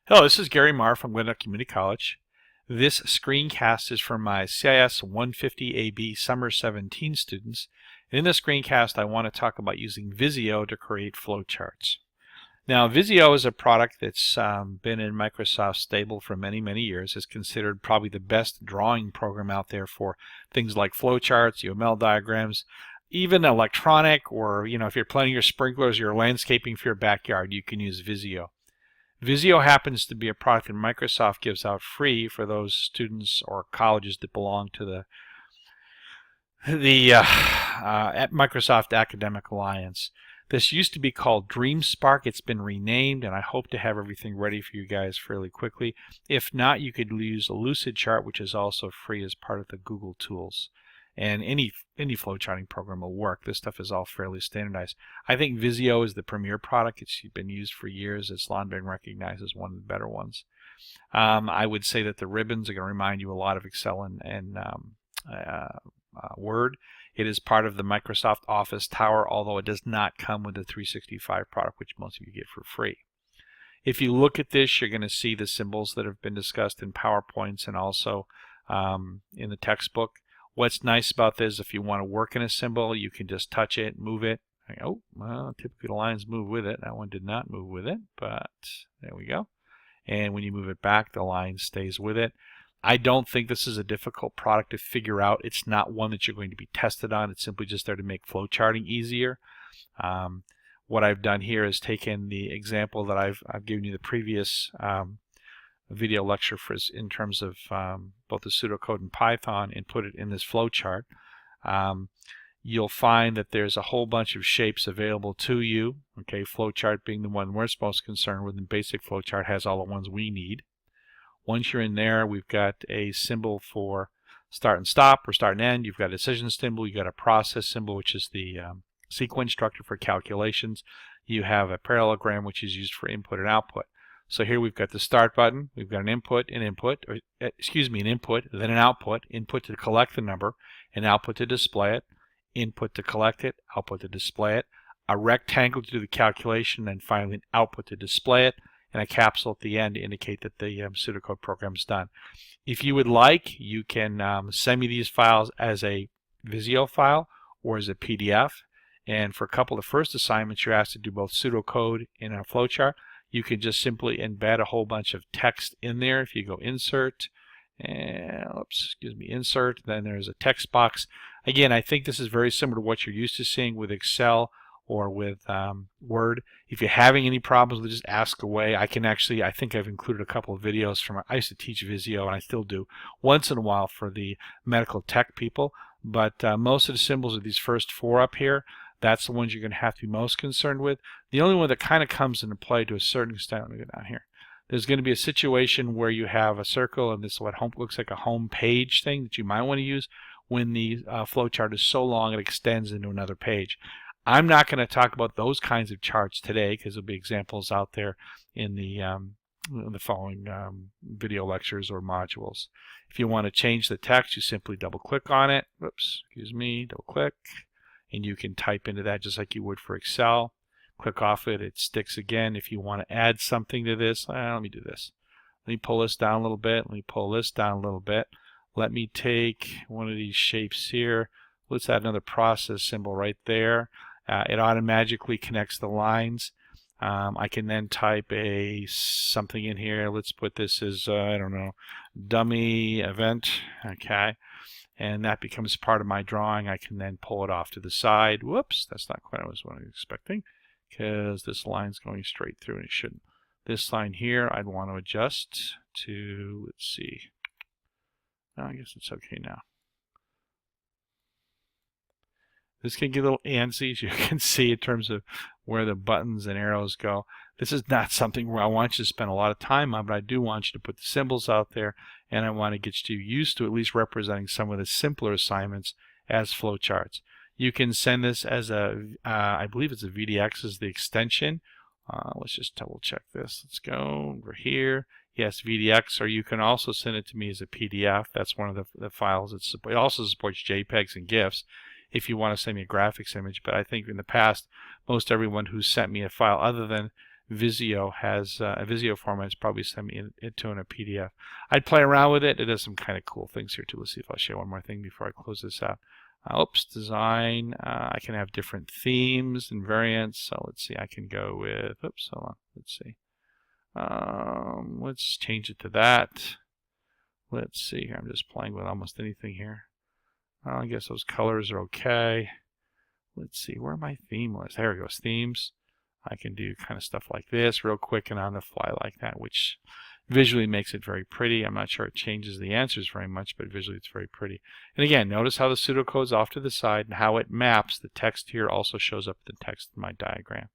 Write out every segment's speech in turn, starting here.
Hello, this is Gary Marr from Glendale Community College. This screencast is for my CIS 150 AB Summer 17 students. And in this screencast, I want to talk about using Visio to create flowcharts. Now, Visio is a product that's been in Microsoft stable for many, many years. It's considered probably the best drawing program out there for things like flowcharts, UML diagrams, even electronic, or if you're planning your sprinklers, your landscaping for your backyard, you can use Visio. Visio happens to be a product that Microsoft gives out free for those students or colleges that belong to the Microsoft Academic Alliance. This used to be called DreamSpark. It's been renamed, and I hope to have everything ready for you guys fairly quickly. If not, you could use a Lucidchart, which is also free as part of the Google tools. And any flowcharting program will work. This stuff is all fairly standardized. I think Visio is the premier product. It's been used for years. It's long been recognized as one of the better ones. I would say that the ribbons are going to remind you a lot of Excel and Word. It is part of the Microsoft Office Tower, although it does not come with the 365 product, which most of you get for free. If you look at this, you're going to see the symbols that have been discussed in PowerPoints and also in the textbook. What's nice about this, if you want to work in a symbol, you can just touch it, move it. Oh, well, typically the lines move with it. That one did not move with it, but there we go. And when you move it back, the line stays with it. I don't think this is a difficult product to figure out. It's not one that you're going to be tested on. It's simply just there to make flowcharting easier. What I've done here is taken the example that I've given you the previous video lecture in terms of both the pseudocode and Python and put it in this flowchart. You'll find that there's a whole bunch of shapes available to you. Okay, flowchart being the one we're most concerned with, and basic flowchart has all the ones we need. Once you're in there, we've got a symbol for start and stop or start and end. You've got a decision symbol. You've got a process symbol, which is the sequence structure for calculations. You have a parallelogram, which is used for input and output. So here we've got the start button, we've got an input, an input, then an output to collect the number, an output to display it, input to collect it, output to display it, a rectangle to do the calculation, and finally an output to display it, and a capsule at the end to indicate that the pseudocode program is done. If you would like, you can send me these files as a Visio file or as a PDF, and for a couple of the first assignments you're asked to do both pseudocode and a flowchart. You can just simply embed a whole bunch of text in there. If you go insert, insert, then there's a text box. Again, I think this is very similar to what you're used to seeing with Excel or with Word. If you're having any problems with it, just ask away. I think I've included a couple of videos I used to teach Visio, and I still do once in a while for the medical tech people. But most of the symbols of these first four up here, that's the ones you're going to have to be most concerned with. The only one that kind of comes into play to a certain extent, let me go down here. There's going to be a situation where you have a circle, and this is what looks like a home page thing that you might want to use when the flowchart is so long it extends into another page. I'm not going to talk about those kinds of charts today because there'll be examples out there in the following video lectures or modules. If you want to change the text, you simply double click on it. Double click. And you can type into that just like you would for Excel. Click off it, it sticks again. If you want to add something to this, let me do this. Let me pull this down a little bit. Let me pull this down a little bit. Let me take one of these shapes here. Let's add another process symbol right there. It automatically connects the lines. I can then type something in here. Let's put this as, I don't know, dummy event. Okay. And that becomes part of my drawing. I can then pull it off to the side. Whoops, that's not quite what I was expecting because this line's going straight through and it shouldn't. This line here I'd want to adjust to, let's see. I guess it's okay now. This can get a little antsy, as you can see, in terms of where the buttons and arrows go. This is not something where I want you to spend a lot of time on, but I do want you to put the symbols out there, and I want to get you used to at least representing some of the simpler assignments as flowcharts. You can send this as I believe it's a VDX is the extension. Let's just double check this. Let's go over here. Yes, VDX, or you can also send it to me as a PDF. That's one of the files it supports. It also supports JPEGs and GIFs if you want to send me a graphics image, but I think in the past, most everyone who's sent me a file other than Visio has a Visio format. It's probably send me it to in a PDF. I'd play around with it. It does some kind of cool things here too. Let's see if I'll share one more thing before I close this out. Oops, design. I can have different themes and variants. So let's see. I can go with. Oops, hold on. Let's see. Let's change it to that. Let's see here. I'm just playing with almost anything here. I guess those colors are okay. Let's see. Where are my theme lists? There it goes. Themes. I can do kind of stuff like this real quick and on the fly like that, which visually makes it very pretty. I'm not sure it changes the answers very much, but visually it's very pretty. And again, notice how the pseudocode's off to the side and how it maps. The text here also shows up the text in my diagram.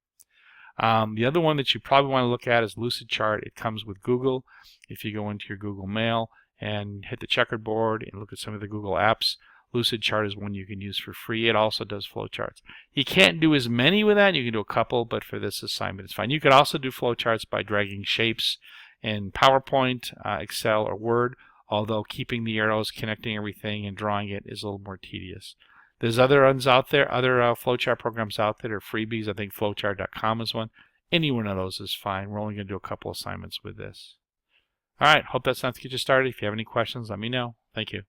The other one that you probably want to look at is Lucidchart. It comes with Google. If you go into your Google Mail and hit the checkerboard and look at some of the Google apps, Lucidchart is one you can use for free. It also does flowcharts. You can't do as many with that. You can do a couple, but for this assignment, it's fine. You could also do flowcharts by dragging shapes in PowerPoint, Excel, or Word, although keeping the arrows, connecting everything, and drawing it is a little more tedious. There's other ones out there, other flowchart programs out there that are freebies. I think flowchart.com is one. Any one of those is fine. We're only going to do a couple assignments with this. All right, hope that's enough to get you started. If you have any questions, let me know. Thank you.